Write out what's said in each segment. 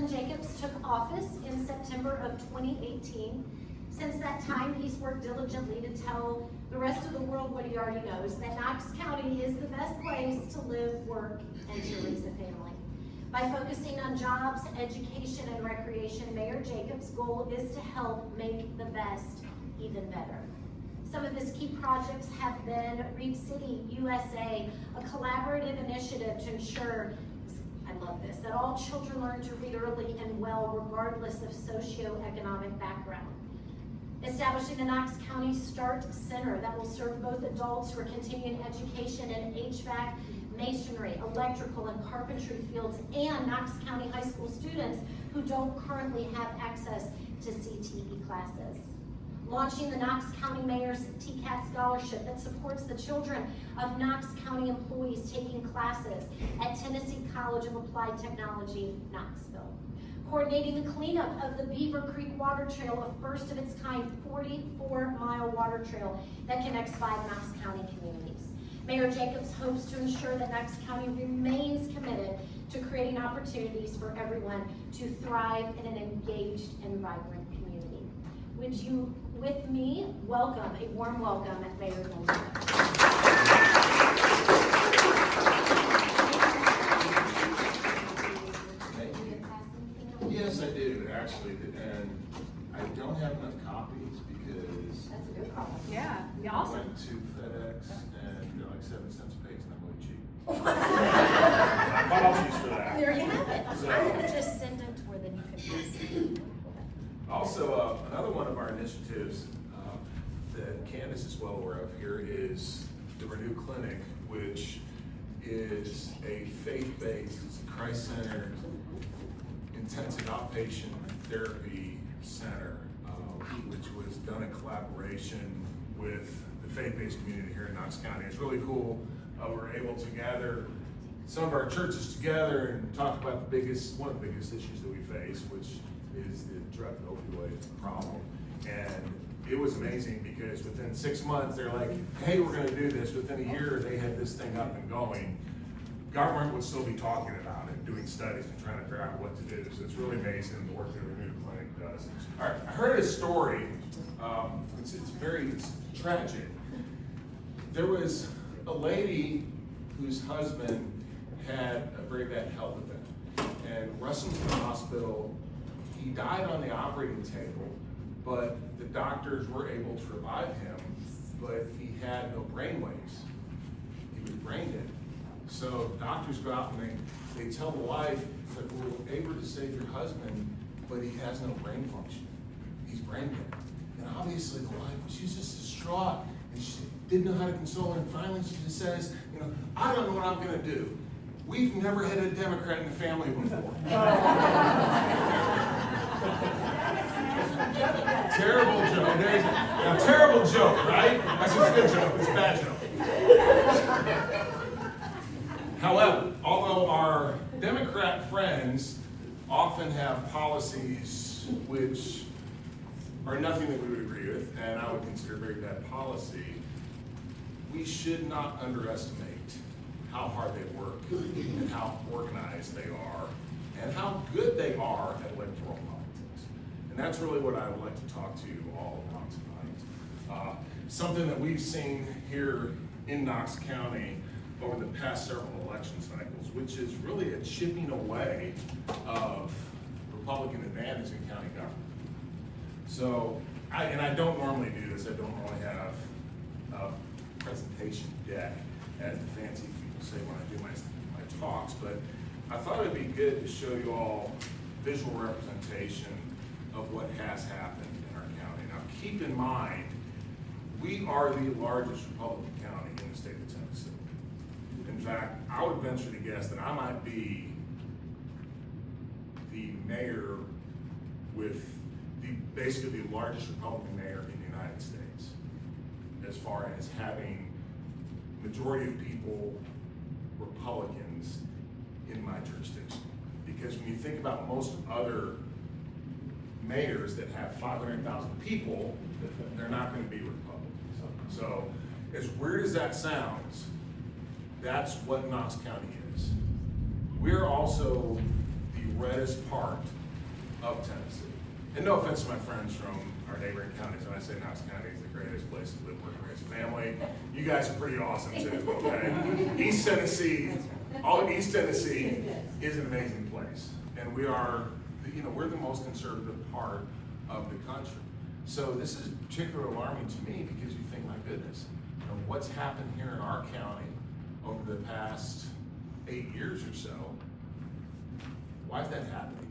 President Jacobs took office in September of 2018. Since that time, he's worked diligently to tell the rest of the world what he already knows, that Knox County is the best place to live, work, and to raise a family. By focusing on jobs, education, and recreation, Mayor Jacobs' goal is to help make the best even better. Some of his key projects have been Reed City, USA, a collaborative initiative to ensure, I love this, that all children learn to read early and well, regardless of socioeconomic background. Establishing the Knox County START Center that will serve both adults who are continuing education in HVAC, masonry, electrical, and carpentry fields, and Knox County high school students who don't currently have access to CTE classes. Launching the Knox County Mayor's TCAT Scholarship that supports the children of Knox County employees taking classes at Tennessee College of Applied Technology, Knoxville. Coordinating the cleanup of the Beaver Creek Water Trail, a first of its kind 44-mile water trail that connects 5 Knox County communities. Mayor Jacobs hopes to ensure that Knox County remains committed to creating opportunities for everyone to thrive in an engaged and vibrant community. Would you, with me, welcome, a warm welcome at Mayor Jacobs. Yes, I do, actually, and I don't have enough copies because That's a good call. Yeah, be I awesome. went to FedEx and they're like 7 cents a page and I'm really cheap. Apologies for that. There you have it. So- I'm gonna just send it to where then you can just. Also, another one of our initiatives that Candace is well aware of here is the Renew Clinic, which is a faith-based, Christ-centered, intensive outpatient therapy center, which was done in collaboration with the faith-based community here in Knox County. It's really cool. We're able to gather some of our churches together and talk about one of the biggest issues that we face, which is the drug and opioid problem. And it was amazing because within 6 months, they're like, hey, we're gonna do this. Within a year, they had this thing up and going. Government would still be talking about it, doing studies and trying to figure out what to do. So it's really amazing the work that Renew Clinic does. All right, I heard a story. It's tragic. There was a lady whose husband had a very bad health event and rushed him to the hospital. He died on the operating table, but the doctors were able to revive him, but he had no brain waves. He was brain dead. So doctors go out and they tell the wife that we're able to save your husband, but he has no brain function. He's brain dead. And obviously the wife, she's just distraught and she didn't know how to console her. And finally she just says, I don't know what I'm gonna do. We've never had a Democrat in the family before. Terrible joke. Now, terrible joke, right? That's a good joke. It's a bad joke. However, although our Democrat friends often have policies which are nothing that we would agree with, and I would consider very bad policy, we should not underestimate how hard they work and how organized they are and how good they are at electoral politics. And that's really what I would like to talk to you all about tonight. Something that we've seen here in Knox County over the past several election cycles, which is really a chipping away of Republican advantage in county government. So, I don't normally do this. I don't normally have a presentation deck, as the fancy people say when I do my talks, but I thought it'd be good to show you all visual representation of what has happened in our county. Now, keep in mind, we are the largest Republican county in the state of Tennessee. In fact, I would venture to guess that I might be the mayor with basically the largest Republican mayor in the United States, as far as having majority of people Republicans in my jurisdiction. Because when you think about most other mayors that have 500,000 people, they're not going to be Republicans. So, as weird as that sounds, that's what Knox County is. We're also the reddest part of Tennessee. And no offense to my friends from our neighboring counties, when I say Knox County is the greatest place to live, work, and raise a family, you guys are pretty awesome too, okay? East Tennessee, all of East Tennessee is an amazing place. And we are, we're the most conservative part of the country. So this is particularly alarming to me because you think, my goodness, what's happened here in our county over the past 8 years or so? Why is that happening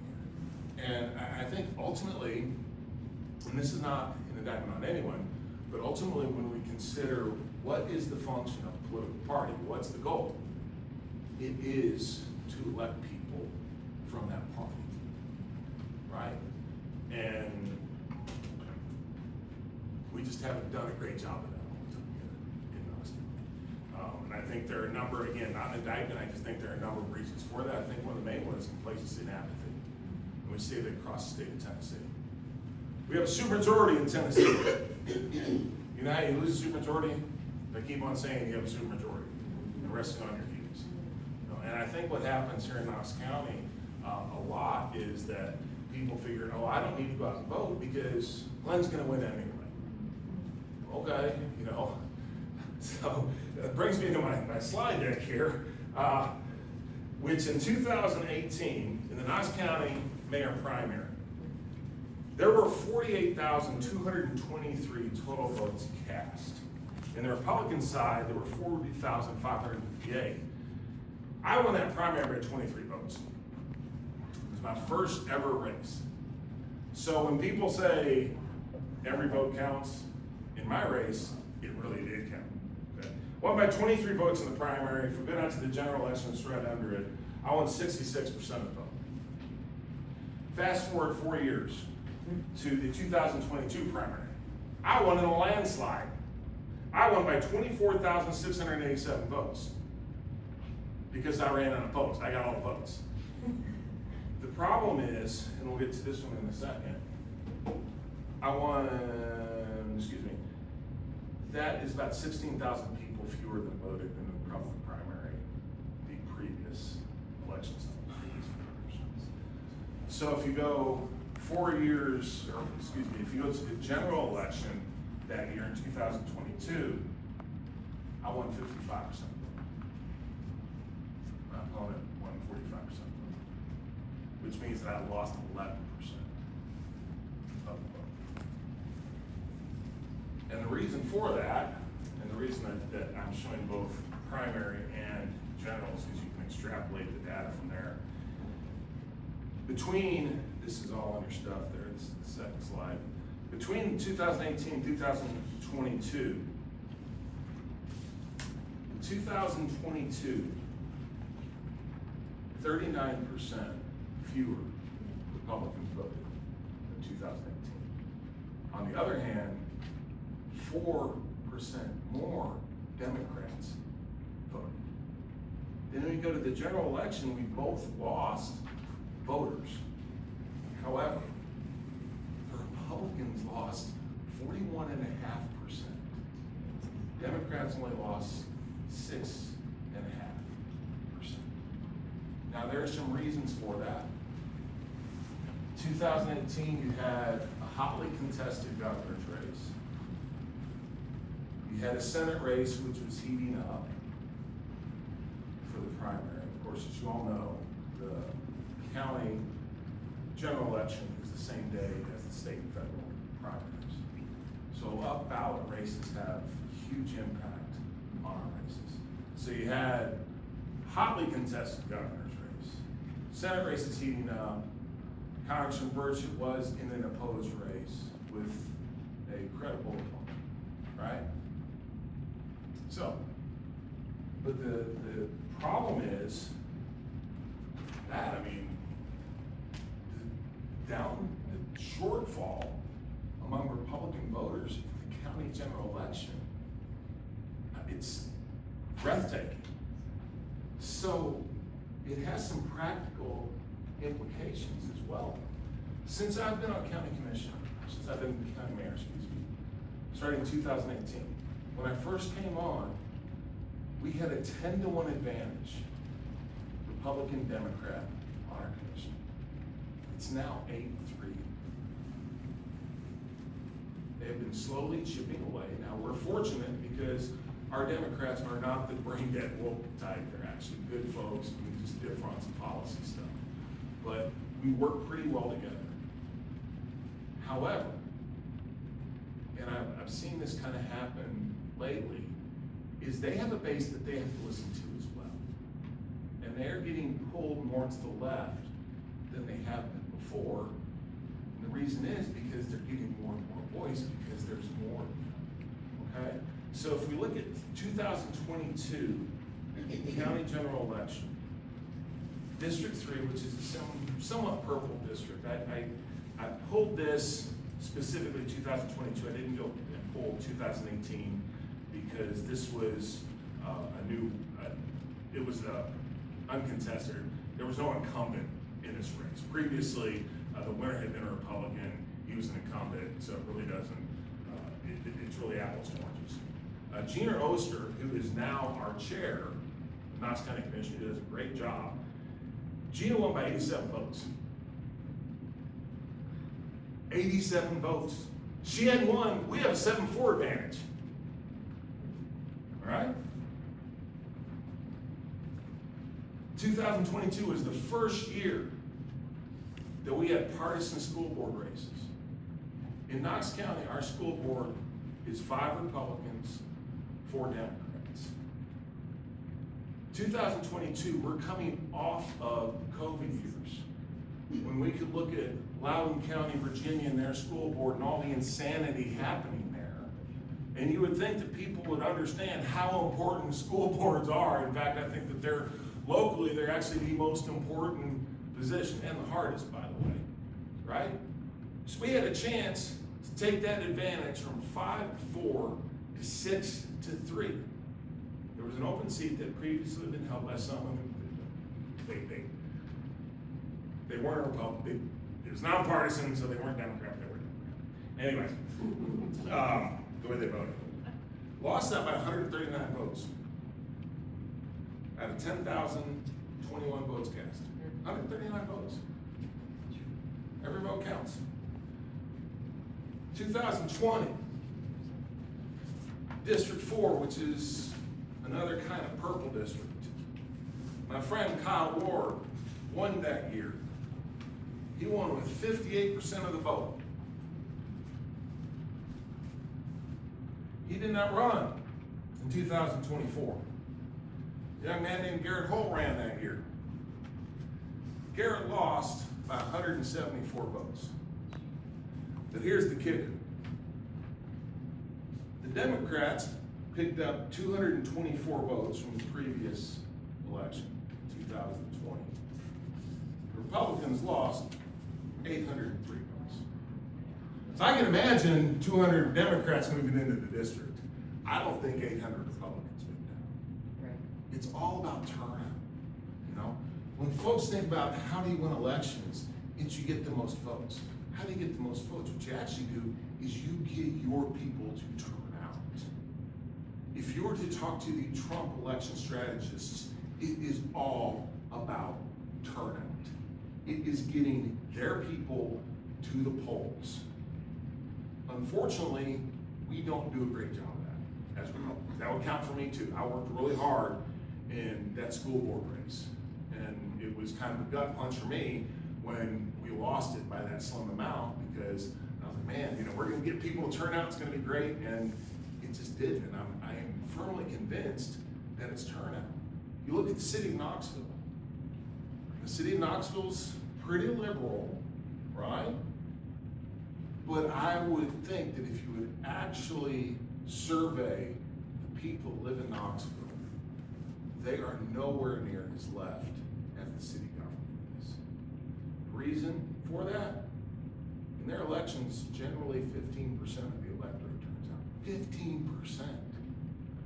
here? And I think ultimately, and this is not an indictment on anyone, but ultimately when we consider what is the function of a political party, what's the goal? It is to elect people from that party, right? And we just haven't done a great job of that all the time here in Knox County. And I think there are a number, again, not an indictment, I just think there are a number of reasons for that. I think one of the main ones is complacency and apathy. And we see that across the state of Tennessee. We have a supermajority in Tennessee. You know how you lose a supermajority? They keep on saying you have a supermajority and resting on your heels. And I think what happens here in Knox County a lot is that people figure, oh, I don't need to go out and vote because Glenn's gonna win anyway. Okay, so that brings me to my slide deck here, which in 2018, in the Knox County mayor primary, there were 48,223 total votes cast. In the Republican side, there were 40,558. I won that primary by 23 votes. It was my first ever race. So when people say every vote counts, in my race, it really did count. Okay? Won by 23 votes in the primary. If we get out to the general election, it's right under it. I won 66% of the vote. Fast forward 4 years to the 2022 primary. I won in a landslide. I won by 24,687 votes because I ran unopposed. I got all the votes. The problem is, and we'll get to this one in a second, that is about 16,000 people fewer than voted in the Republican primary the previous elections. So if you go 4 years, if you go to the general election that year in 2022, I won 55% of the vote. My opponent won 45% of the vote, which means that I lost 11% of the vote. And the reason for that, and the reason that I'm showing both primary and generals, is you can extrapolate the data from there. This is all on your stuff there, it's the second slide. Between 2018 and 2022, in 2022, 39% fewer Republicans voted than 2018. On the other hand, 4% more Democrats voted. Then when we go to the general election, we both lost voters. However, the Republicans lost 41.5%. Democrats only lost 6.5%. Now there are some reasons for that. 2018, you had a hotly contested governor's race. You had a Senate race which was heating up for the primary. Of course, as you all know, the county general election is the same day as the state and federal primaries. So up ballot races have huge impact on our races. So you had hotly contested governor's race, Senate races heating up. Congressman Burchett was in an opposed race with a credible opponent, right? So, but the problem is that, the shortfall among Republican voters in the county general election, it's breathtaking. So it has some practical implications as well. Since I've been on county commission, since I've been county mayor, starting in 2018, when I first came on, we had a 10-to-1 advantage, Republican, Democrat, on our commission. It's now 8-3. They have been slowly chipping away. Now, we're fortunate because our Democrats are not the brain dead woke type. They're actually good folks. We just differ on some policy stuff. But we work pretty well together. However, and I've seen this kind of happen lately, is they have a base that they have to listen to as well. And they're getting pulled more to the left than they have been before. And the reason is because they're getting more and more voice because there's more of them, okay? So if we look at 2022 county general election, District 3, which is a somewhat purple district, I pulled this specifically 2022. I didn't go and pull 2018 because this was it was uncontested. There was no incumbent in this race. Previously, the winner had been a Republican. He was an incumbent, so it really doesn't, it's really apples and oranges. Gina Oster, who is now our chair, of Knox County Commission, who does a great job. Gina won by 87 votes. 87 votes. She had won, we have a 7-4 advantage. All right? 2022 was the first year that we had partisan school board races. In Knox County, our school board is 5 Republicans, 4 Democrats. 2022, we're coming off of COVID years when we could look at Loudoun County, Virginia, and their school board and all the insanity happening there. And you would think that people would understand how important school boards are. In fact, I think that they're actually the most important position and the hardest, by the way, right? So we had a chance to take that advantage from 5-4 to 6-3. There was an open seat that previously had been held by someone who they weren't a Republican. It was nonpartisan, so they weren't Democrat, they were Democrat. Anyway, the way they voted. Lost that by 139 votes. Out of 10,021 votes cast. 139 votes. Every vote counts. 2020, District 4, which is another kind of purple district. My friend Kyle Ward won that year. He won with 58% of the vote. He did not run in 2024. A young man named Garrett Holt ran that year. Garrett lost by 174 votes. But here's the kicker. The Democrats picked up 224 votes from the previous election, 2020. The Republicans lost 803 votes. So I can imagine 200 Democrats moving into the district. I don't think 800 Republicans moved out. Right. It's all about turnout, you know? When folks think about how do you win elections, it's you get the most votes. How do you get the most votes? What you actually do is you get your people to turn out. If you were to talk to the Trump election strategists, it is all about turnout. It is getting their people to the polls. Unfortunately, we don't do a great job of that as Republicans. That would count for me too. I worked really hard in that school board race. And it was kind of a gut punch for me when we lost it by that slim amount, because I was like, man, you know, we're gonna get people to turn out, it's gonna be great, and it just didn't. And I am firmly convinced that it's turnout. You look at the city of Knoxville. The city of Knoxville's pretty liberal, right? But I would think that if you would actually survey the people who live in Knoxville, they are nowhere near as left as the city government is. Reason for that? In their elections, generally 15% of the electorate turns out. 15%.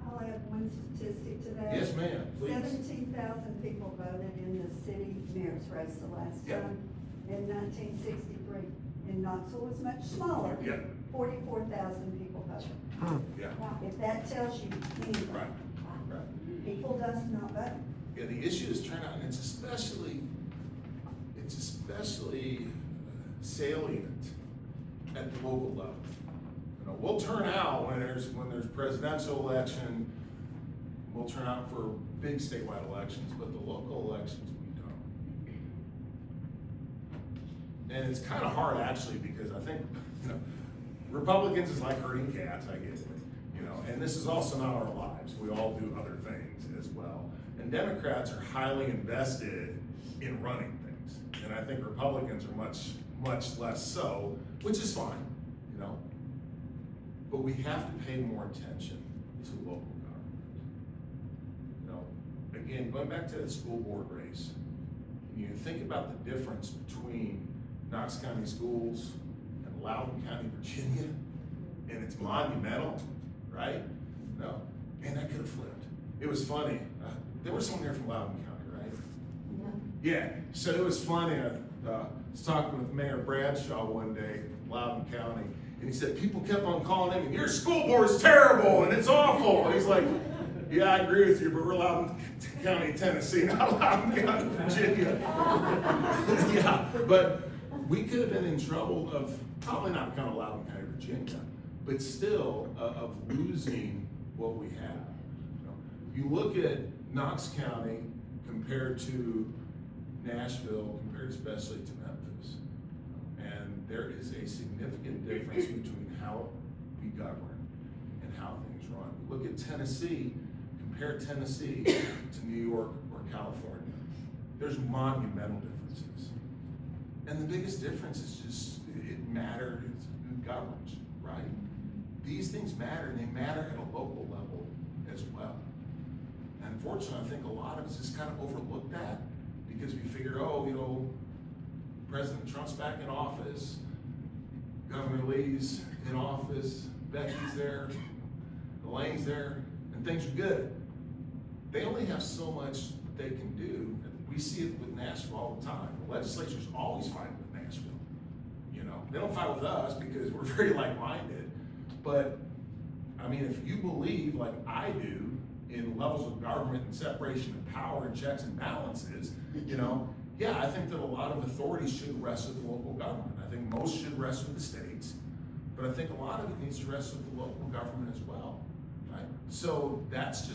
I'll add one statistic to that. Yes, ma'am, please. 17,000 people voted in the city mayor's race the last Yep. time in 1963. And Knoxville was much smaller. Yep. 44,000 people voted. Yeah, If that tells you anything. right, right. People does not vote. Yeah, the issue is turnout, and it's especially salient at the local level. You know, we'll turn out when there's presidential election, we'll turn out for big statewide elections, but the local elections we don't. And it's kind of hard actually, because I think, you know, Republicans is like herding cats, I get it, you know, and this is also not our lives. We all do other things as well. And Democrats are highly invested in running things. And I think Republicans are much less so, which is fine, you know. But we have to pay more attention to local government. You know, again, going back to the school board race, you think about the difference between Knox County Schools and Loudoun County, Virginia, and it's monumental, right? No, man, that could have flipped. It was funny. There was someone there from Loudoun County, right? Yeah, so it was funny. I was talking with Mayor Bradshaw one day from Loudoun County, and he said, people kept on calling him, and your school board's terrible, and it's awful. And he's like, yeah, I agree with you, but we're Loudoun County, Tennessee, not Loudoun County, Virginia. Yeah, but we could have been in trouble of probably not becoming Loudoun County, Virginia, but still of losing what we have. You look at Knox County compared to Nashville, compared especially to Memphis, and there is a significant difference between how we govern and how things run. Look at Tennessee, compare Tennessee to New York or California. There's monumental differences. And the biggest difference is just, it matters who governs, right? These things matter, and they matter at a local level as well. And unfortunately, I think a lot of us just kind of overlook that because we figure, oh, you know, President Trump's back in office, Governor Lee's in office, Becky's there, Elaine's there, and things are good. They only have so much they can do. We see it with Nashville all the time. The legislature's always fighting with Nashville. You know, they don't fight with us because we're very like-minded. But I mean, if you believe, like I do, in levels of government and separation of power and checks and balances, you know, yeah, I think that a lot of authority should rest with the local government. I think most should rest with the states, but I think a lot of it needs to rest with the local government as well, right? So that's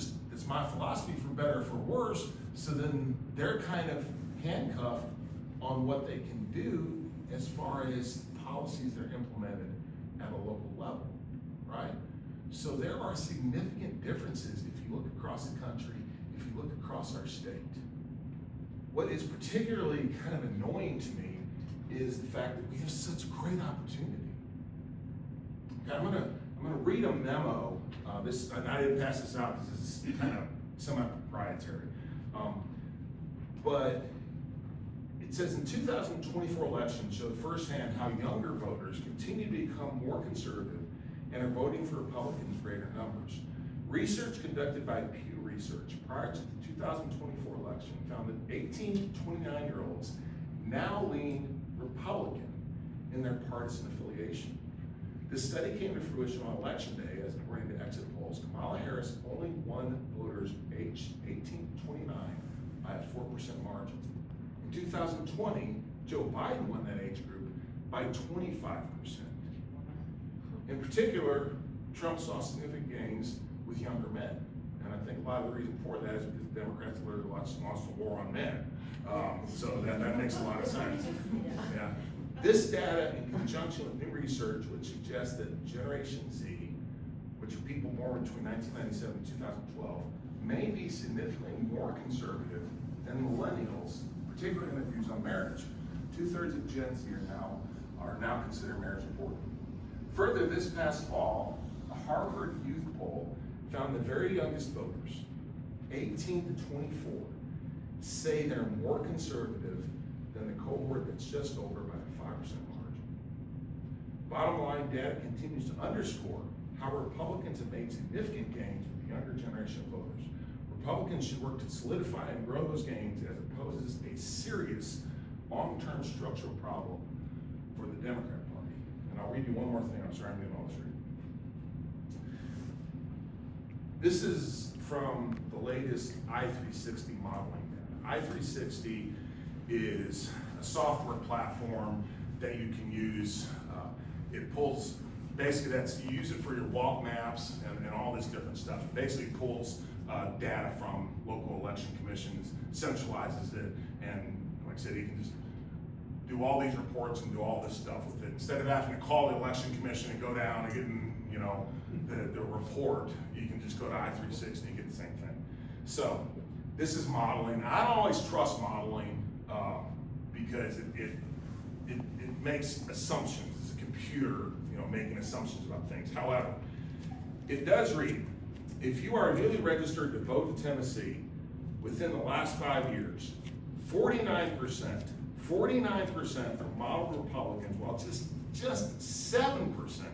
my philosophy, for better or for worse. So then they're kind of handcuffed on what they can do as far as policies that are implemented at a local level, right? So there are significant differences if you look across the country, if you look across our state. What is particularly kind of annoying to me is the fact that we have such great opportunity. Okay, I'm gonna read a memo. And I didn't pass this out because it's kind of semi-proprietary. But it says, in 2024 election showed firsthand how younger voters continue to become more conservative and are voting for Republicans in greater numbers. Research conducted by Pew Research prior to the 2024 election found that 18 to 29-year-olds now lean Republican in their partisan affiliation. This study came to fruition on election day, as according to exit polls. Kamala Harris only won voters aged 18 to 29 by a 4% margin. In 2020, Joe Biden won that age group by 25%. In particular, Trump saw significant gains with younger men. And I think a lot of the reason for that is because the Democrats literally lost the war on men. So that makes a lot of sense. Yeah. This data, in conjunction with new research, which suggests that Generation Z, which are people born between 1997 and 2012, may be significantly more conservative than millennials, particularly in their views on marriage. 2/3 of Gen Z are now consider marriage important. Further, this past fall, a Harvard youth poll found the very youngest voters, 18 to 24, say they're more conservative than the cohort that's just older by a 5% margin. Bottom line, data continues to underscore how Republicans have made significant gains with the younger generation of voters. Republicans should work to solidify and grow those gains as it poses a serious long-term structural problem for the Democrat Party. And I'll read you one more thing. I'm sorry, I'm getting all this reading. This is from the latest I360 modeling data. I360 is a software platform that you can use. It pulls, basically you use it for your walk maps and all this different stuff. It basically pulls data from local election commissions, centralizes it, and like I said, you can just do all these reports and do all this stuff with it. Instead of having to call the election commission and go down and getting, the report, you can just go to I-360 and get the same thing. So this is modeling. I don't always trust modeling because it makes assumptions. It's a computer, making assumptions about things. However, it does read, if you are newly registered to vote in Tennessee within the last 5 years, 49% are model Republicans, while just 7%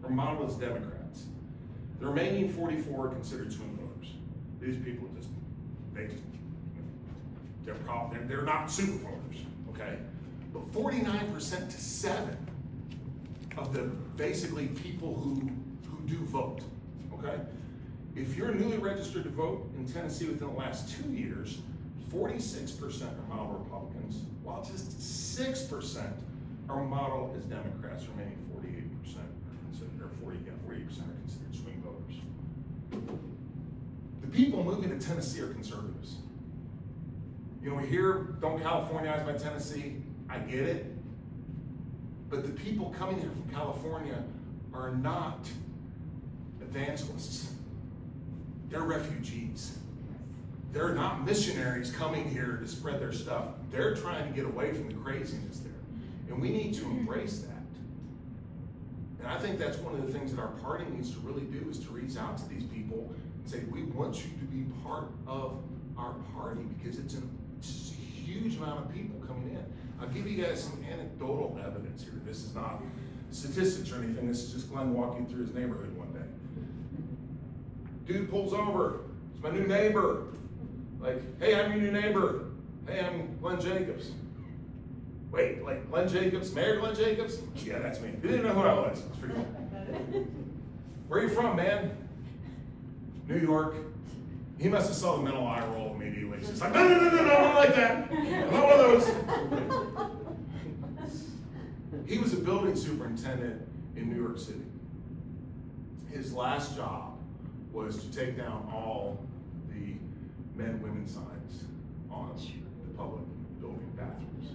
are modeled as Democrats. The remaining 44 are considered swing voters. These people they're not super voters, okay? But 49% to 7 of the basically people who do vote, okay? If you're newly registered to vote in Tennessee within the last 2 years, 46% are model Republicans, while just 6% are modeled as Democrats. Remaining 48% are considered, or 48% are considered swing voters. The people moving to Tennessee are conservatives. We hear, don't Californize my Tennessee. I get it. But the people coming here from California are not evangelists. They're refugees. They're not missionaries coming here to spread their stuff. They're trying to get away from the craziness there. And we need to embrace that. And I think that's one of the things that our party needs to really do, is to reach out to these people and say, we want you to be part of our party, because it's a huge amount of people coming in. I'll give you guys some anecdotal evidence here. This is not statistics or anything. This is just Glenn walking through his neighborhood one day. Dude pulls over. It's my new neighbor. Like, hey, I'm your new neighbor. Hey, I'm Glenn Jacobs. Wait, like Glenn Jacobs, Mayor Glenn Jacobs? Yeah, that's me. He didn't know who I was. It's pretty cool. Where are you from, man? New York. He must have saw the mental eye roll immediately. He's just like, no, not like that. I'm not one of those. He was a building superintendent in New York City. His last job was to take down all the men-women signs on the public building bathrooms.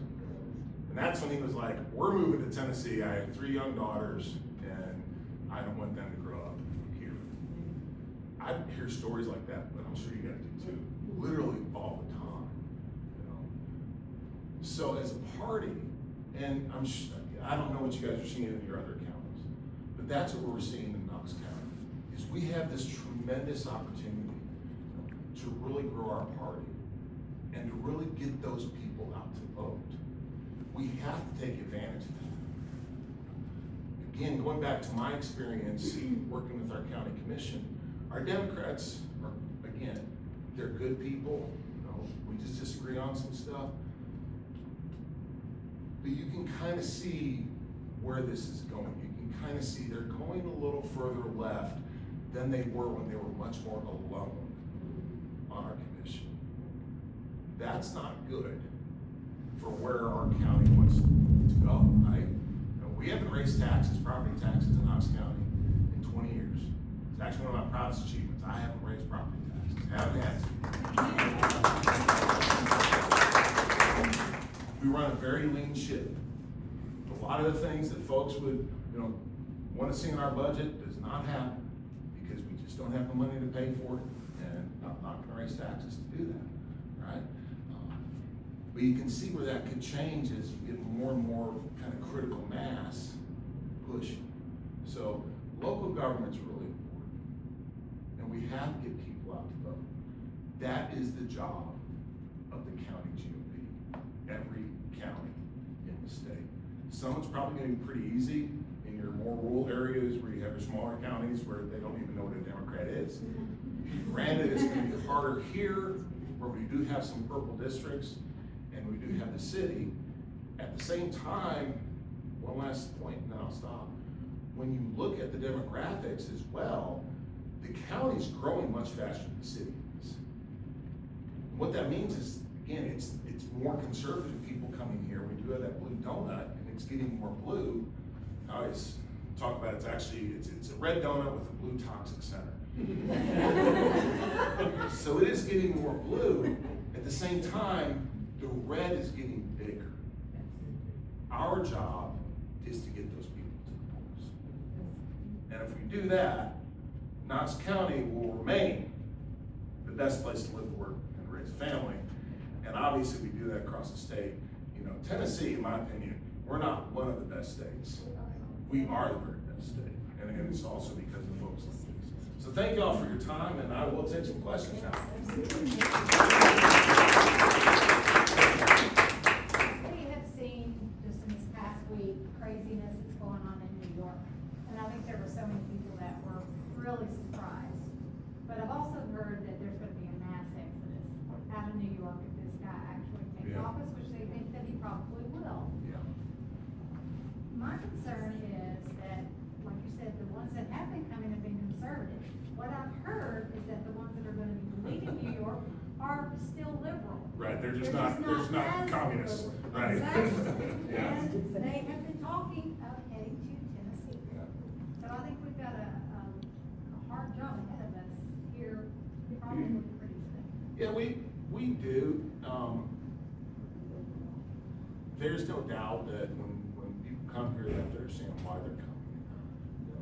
And that's when he was like, we're moving to Tennessee. I have 3 young daughters, and I don't want them to grow up here. I hear stories like that, but I'm sure you guys do too, literally all the time. So as a party, and I don't know what you guys are seeing in your other counties, but that's what we're seeing in Knox County, is we have this tremendous opportunity to really grow our party and to really get those people out to vote. We have to take advantage of that. Again, going back to my experience working with our county commission, our Democrats are, again, they're good people. We just disagree on some stuff. But you can kind of see where this is going. You can kind of see they're going a little further left than they were when they were much more alone on our commission. That's not good for where our county wants to go, right? We haven't raised taxes, property taxes in Knox County in 20 years. It's actually one of my proudest achievements. I haven't raised property taxes. I haven't had to. We run a very lean ship. A lot of the things that folks would, want to see in our budget does not happen because we just don't have the money to pay for it, and I'm not going to raise taxes to do that, right? But you can see where that could change as you get more and more kind of critical mass pushing. So local government's really important, and we have to get people out to vote. That is the job of the county GOP, every county in the state. Some it's probably going to be pretty easy in your more rural areas where you have your smaller counties where they don't even know what a Democrat is. Granted, it's going to be harder here where we do have some purple districts and we do have the city. At the same time, one last point and then I'll stop. When you look at the demographics as well, the county's growing much faster than the city is. What that means is, again, it's more conservative people coming here. We do have that blue donut, and it's getting more blue. I always talk about it's a red donut with a blue toxic center. So it is getting more blue. At the same time, the red is getting bigger. Our job is to get those people to the polls. And if we do that, Knox County will remain the best place to live, work, and raise a family. And obviously we do that across the state. You know, Tennessee, in my opinion, we're not one of the best states. We are the very best state. And again, it's also because of folks like these. So thank you all for your time, and I will take some questions now. We have seen, just in this past week, craziness that's going on in New York. And I think there were so many people that were really surprised. But I've also heard that there's gonna be a mass exodus out of New York if this guy actually takes office, which they think that he probably will. Yeah. My concern is that, like you said, the ones that have been coming have been conservative. What I've heard is that the ones that are gonna be leaving New York are still liberal. Right, they're just not as communists, liberal. right? Exactly. Yeah. And they have been talking of heading to Tennessee. Yeah. So I think we've got a hard job ahead of us here, probably pretty soon. Yeah, we do. There's no doubt that when people come here, they have to understand why they're coming. You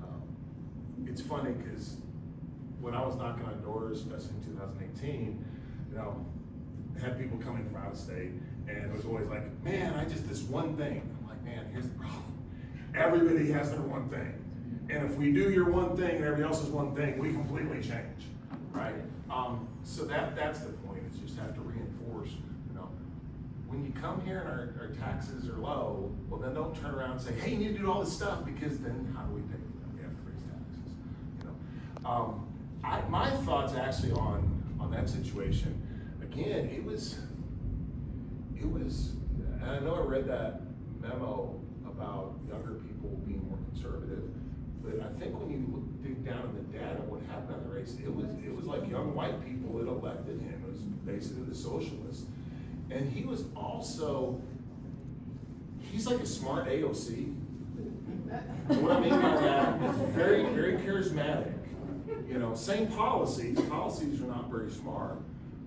know, and it's funny because when I was knocking on doors, especially in 2018, you know, I had people coming from out of state, and it was always like, man, this one thing. I'm like, man, here's the problem. Everybody has their one thing. And if we do your one thing and everybody else's one thing, we completely change, right? So that's the point, is just have to reinforce, you know, when you come here and our taxes are low, well then don't turn around and say, hey, you need to do all this stuff, because then how do we pay for them? We have to raise taxes, you know. My thoughts actually on that situation, again, it was, and I know I read that memo about younger people being more conservative, but I think when you dig down in the data, what happened in the race, it was like young white people that elected him. It was basically the socialists. And he was also, he's like a smart AOC. What I mean by that, very, very charismatic. You know, same policies are not very smart,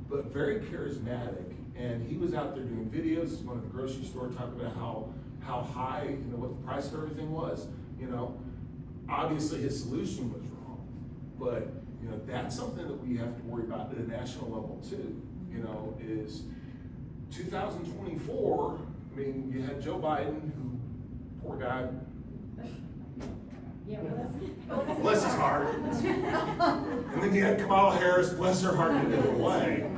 but very charismatic. And he was out there doing videos, going to the grocery store, talking about how high, you know, what the price of everything was, you know. Obviously his solution was wrong, but you know, that's something that we have to worry about at a national level too. You know, is 2024, I mean, you had Joe Biden, who, poor guy, Yeah, bless his heart. And then you had Kamala Harris, bless her heart in a different way.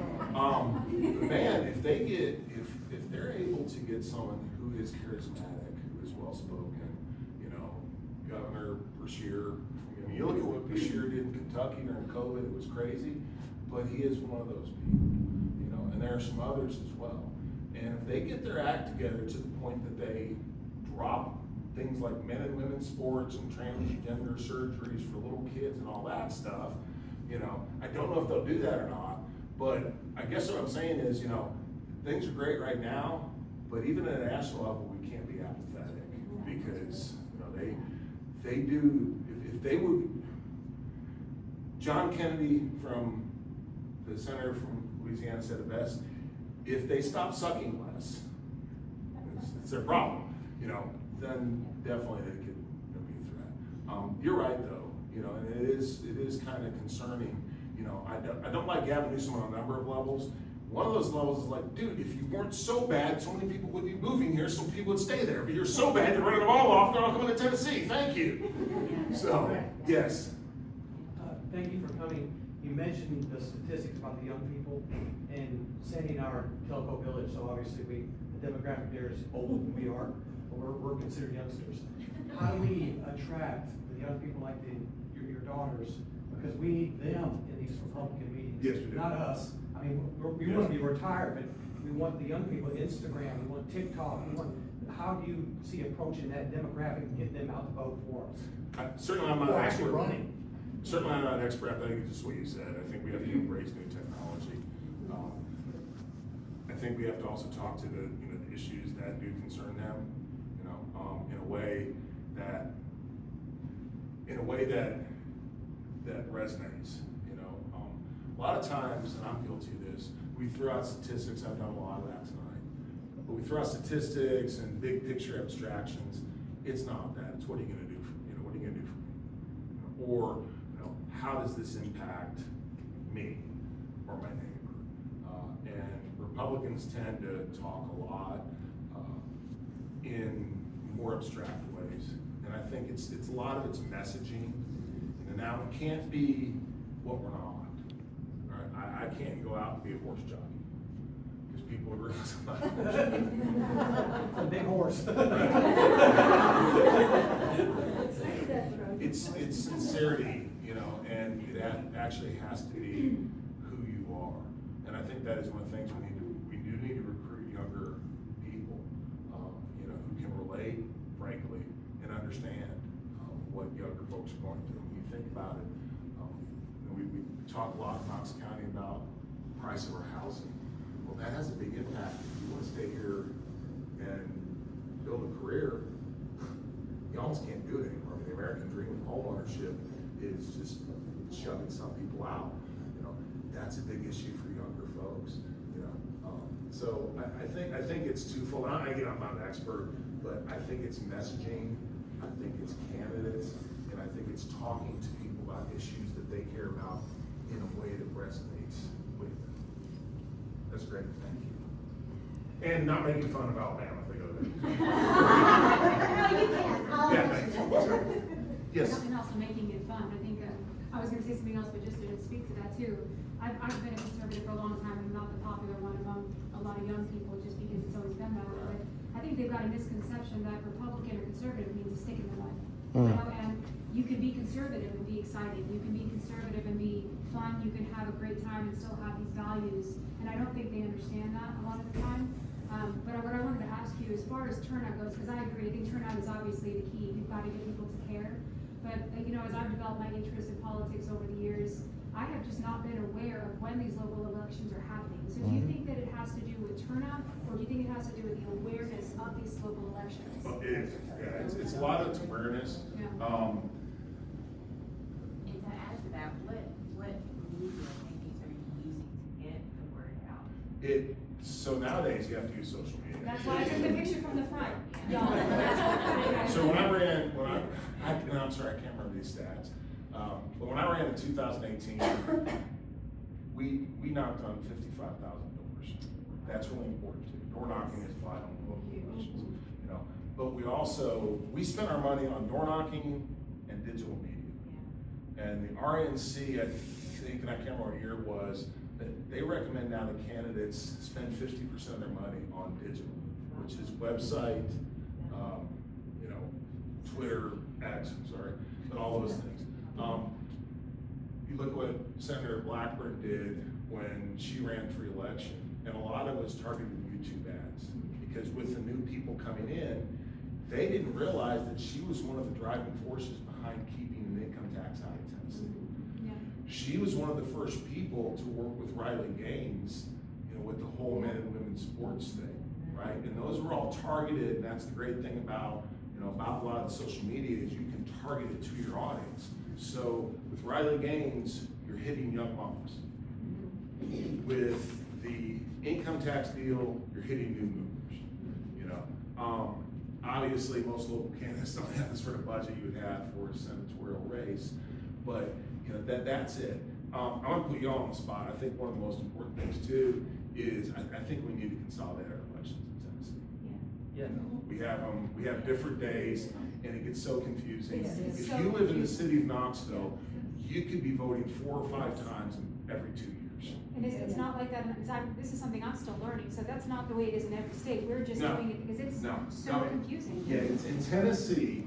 Man, if they're able to get someone who is charismatic, who is well-spoken, you know, Governor Beshear, I mean, you look at what Beshear did in Kentucky during COVID, it was crazy, but he is one of those people, you know, and there are some others as well. And if they get their act together to the point that they drop things like men and women's sports and transgender surgeries for little kids and all that stuff, you know, I don't know if they'll do that or not, but I guess what I'm saying is, you know, things are great right now, but even at a national level, we can't be apathetic, because, you know, they do, if they would, John Kennedy from the senator from Louisiana said it best, if they stop sucking less, it's their problem, you know, then definitely they could, you know, be a threat. You're right though, you know, and it is kind of concerning. You know, I don't like Gavin Newsom on a number of levels. One of those levels is like, dude, if you weren't so bad, so many people would be moving here, so people would stay there. But you're so bad, you're running them all off, they're all coming to Tennessee. Thank you. So, yes. Thank you for coming. You mentioned the statistics about the young people, and Sandy and I are in Telco Village, so obviously the demographic there is older than we are, but we're considered youngsters. How do we attract the young people like your daughters? Because we need them in these Republican meetings. Yes, we do. Not us. I mean, we want to be retired, but we want the young people, Instagram, we want TikTok, how do you see approaching that demographic and getting them out to vote for us? Certainly I'm not an expert. Running. Certainly I'm not an expert. I think it's just what you said. I think we have to embrace new technology. I think we have to also talk to the issues that do concern them. way that resonates, you know. A lot of times, and I'm guilty of this, we throw out statistics. I've done a lot of that tonight, but we throw out statistics and big picture abstractions. It's not that. It's what are you going to do for me? You know, what are you going to do for me? Or, you know, how does this impact me or my neighbor? And Republicans tend to talk a lot in more abstract ways, and I think it's a lot of it's messaging. And now we can't be what we're not. Right? I can't go out and be a horse jockey because people would realize I'm not a horse jockey. A big horse. It's sincerity, you know, and it actually has to be who you are. And I think that is one of the things we do need to recruit younger people, you know, who can relate, frankly, and understand what younger folks are going through. When you think about it, you know, we talk a lot in Knox County about the price of our housing. Well, that has a big impact. If you want to stay here and build a career, you almost can't do it anymore. I mean, the American dream of homeownership is just shoving some people out. You know, that's a big issue for younger folks. You know, so I think it's twofold. I'm not an expert, but I think it's messaging. I think it's candidates, and I think it's talking to people about issues that they care about in a way that resonates with them. That's great. Thank you. And not making fun of Alabama if they go there. No, you can't. Yeah, thanks. Yes. And also making it fun. I think I was going to say something else, but just to speak to that too. I've been a conservative for a long time, and not the popular one among a lot of young people, just because it's always been that way. But I think they've got a misconception that Republican or conservative means a stick in the mud. You know, and you can be conservative and be exciting. You can be conservative and be fun. You can have a great time and still have these values. And I don't think they understand that a lot of the time. But what I wanted to ask you, as far as turnout goes, because I agree, I think turnout is obviously the key. You've got to get people to care. But you know, as I've developed my interest in politics over the years, I have just not been aware of when these local elections are happening. So do you think that it has to do with turnout, or do you think it has to do with the awareness of these local elections? Well, it is. Yeah, it's a lot of it's awareness. Yeah. And to add to that, what media techniques are you using to get the word out? So nowadays you have to use social media. That's why I took the picture from the front. Y'all. So when I'm sorry, I can't remember these stats. But when I ran in 2018, we knocked on 55,000 doors. That's really important too. Door knocking is vital in local elections, you know. But we spent our money on door knocking and digital media. Yeah. And the RNC, I think, and I can't remember what year it was, but they recommend now that candidates spend 50% of their money on digital, which is website, you know, Twitter, X, but all those things. You look what Senator Blackburn did when she ran for election, and a lot of it was targeted YouTube ads, because with the new people coming in, they didn't realize that she was one of the driving forces behind keeping an income tax out of Tennessee. Yeah. She was one of the first people to work with Riley Gaines, you know, with the whole men and women sports thing, right? And those were all targeted, and that's the great thing about, you know, about a lot of the social media is you can target it to your audience. So with Riley Gaines, you're hitting young moms. With the income tax deal, you're hitting new movers. You know, obviously most local candidates don't have this sort of budget you would have for a senatorial race, but you know that's it. I'm gonna put you all on the spot. I think one of the most important things too is I think we need to consolidate our elections in Tennessee. Yeah. You know, we have different days, and it gets so confusing. It's If so you live in the confusing. city of Knoxville, you could be voting 4 or 5 times every 2 years. And it's not like that, this is something I'm still learning, so that's not the way it is in every state. We're just No. doing it because it's No. so No. confusing. Yeah, it's in Tennessee,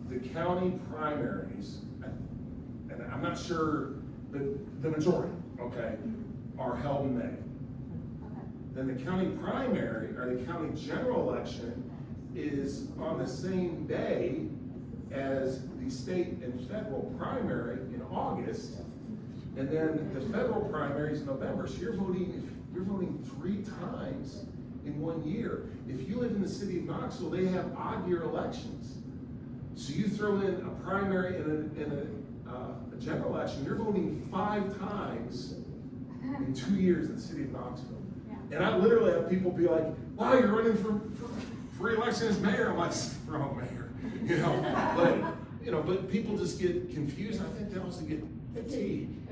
the county primaries, and I'm not sure, but the majority, okay, are held in May. Okay. Then the county primary, or the county general election, is on the same day as the state and federal primary in August, and then the federal primary is in November. So you're voting 3 times in 1 year. If you live in the city of Knoxville, they have odd year elections. So you throw in a primary and a general election, you're voting 5 times in 2 years in the city of Knoxville. Yeah. And I literally have people be like, wow, you're running for re-election as mayor. I'm like, wrong mayor. You know, but people just get confused. I think they also get fatigued.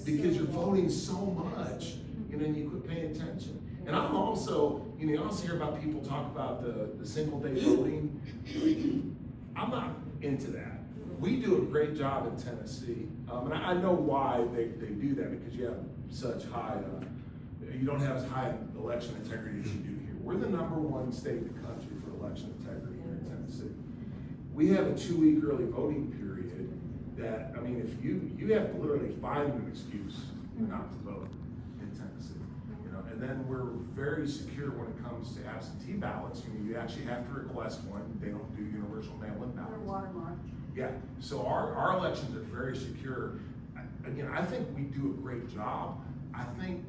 Because you're voting so much, and you quit paying attention. And I'm also, you also hear about people talk about the single day voting. I'm not into that. We do a great job in Tennessee. And I know why they do that, because you have such high, you don't have as high election integrity as you do here. We're the #1 state in the country for election integrity here in Tennessee. We have a 2-week early voting period that, I mean, if you have to literally find an excuse not to vote in Tennessee. And then we're very secure when it comes to absentee ballots. You actually have to request one. They don't do universal mail-in ballots. Or watermark. Yeah, so our elections are very secure. Again, I think we do a great job. I think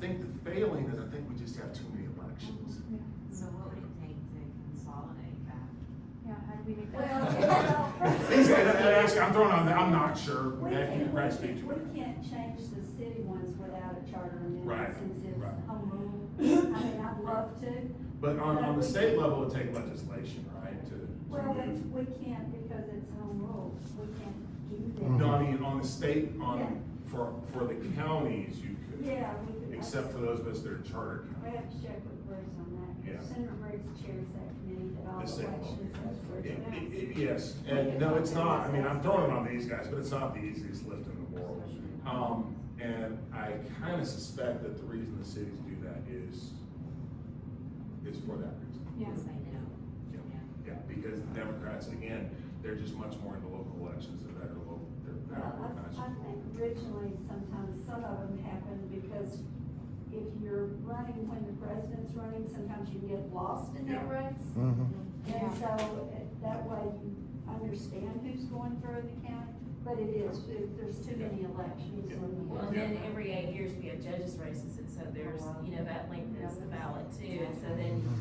the failing is I think we just have too many elections. So what would it take to consolidate that? Yeah, how do we make Well, that? I'm throwing on that. I'm not sure. We That can can't, probably speak to we it. can't change the city ones without a charter Right, amendment since it's right. home rule. I mean, I'd love to. But on the state level, it takes legislation, right? Well, move. we can't because it's home rule. We can't do that. No, I mean, on the state, Yeah. for the counties, you could. Yeah, we could. Except for those of us that are charter We counties. have to check with Bruce on that. Yeah. Senator Briggs chairs that committee that all The state elections goes through. Yes, and no, it's not, I mean, I'm throwing it on these guys, but it's not the easiest lift in the world. And I kind of suspect that the reason the cities do that is for that reason. Yeah. Because they know. Yeah, because the Democrats, again, they're just much more into local elections, they're better local, they're better Well, organized. I think originally sometimes some of them happen because if you're running when the president's running, sometimes you get lost in that Yeah. race. Yeah. And so that way you understand who's going through the county, but it is, there's too many elections. Well, and then every 8 years we have judges races, and so there's, that lengthens the ballot too, and so then you can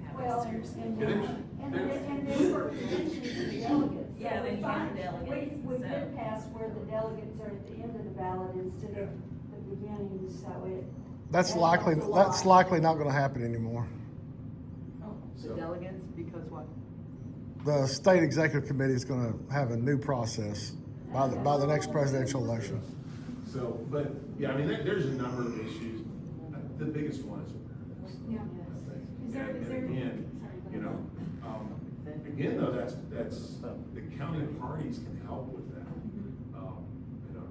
have Well, a serious. and It is. and then for conventions and delegates. Yeah, they we count find- delegates, We so- did pass where the delegates are at the end of the ballot instead of the beginning, so it. That's that helps a lot. likely not gonna happen anymore. So- Delegates, because what? The state executive committee is gonna have a new process by the next presidential election. So, but, yeah, I mean, there's a number of issues. The biggest one is awareness. Yeah. I think. Is there- And is there- again, again, though, that's, the county parties can help with that.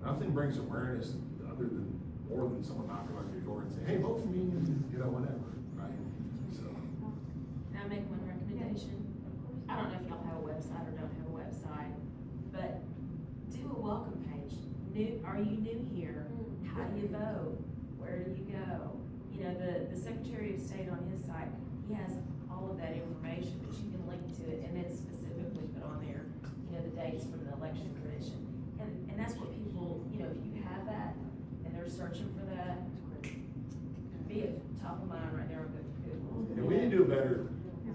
Nothing brings awareness other than, more than someone knocking on your door and saying, hey, vote for me, whatever, right? So, Can I make one recommendation? I don't know if y'all have a website or don't have a website, but do a welcome page. Are you new here? How do you vote? Where do you go? The Secretary of State on his site, he has all of that information, but you can link to it, and then specifically put on there, the dates from the election commission. And that's what people, if you have that, and they're searching for that, be it top of mind right there on Google. and we need to do a better,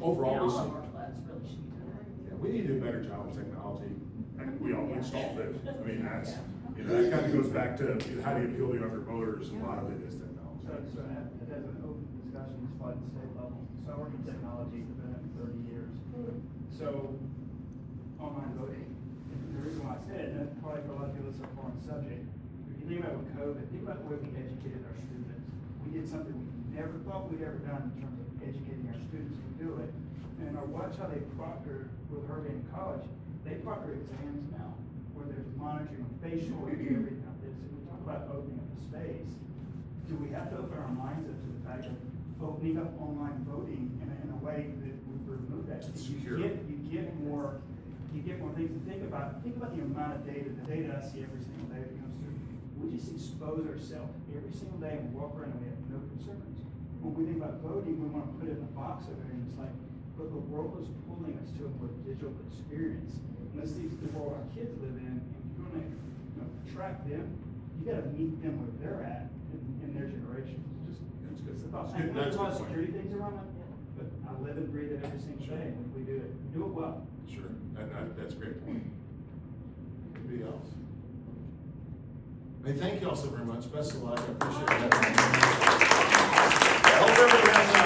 overall, And we all of should, our clubs really should do that. yeah, we need to do a better job with technology. And we all install it. I mean, that's, that kind of goes back to how do you appeal to younger voters? A lot of it is technology. So it has an open discussion, it's at the state level. So I work in technology, I've been at it for 30 years. So, online voting, the reason why I said it, and that's probably for a lot of people that's a foreign subject, if you think about with COVID, think about the way we educated our students. We did something we never thought we'd ever done in terms of educating our students to do it. And I watch how they proctor, with her in college, they proctor exams now, where there's monitoring of facial and everything like this. And we talk about opening up the space. Do we have to open our minds up to the fact of opening up online voting in a way that would remove that? Secure. You get more things to think about. Think about the amount of data, the data I see every single day that comes through. We just expose ourselves every single day and walk around and we have no concerns. When we think about voting, we want to put it in a box over here and it's like, but the world is pulling us to a more digital experience. And this is the world our kids live in. And if you want to track them, you got to meet them where they're at in their generation. Just That's good. the thought. That's good. And there's That's a lot a of good point. security things around it, but I live and breathe it every single day. And we do it well. well. Sure, that's a great point. Anybody else? Hey, thank you all so very much. Best of luck. I appreciate it. I hope everybody has a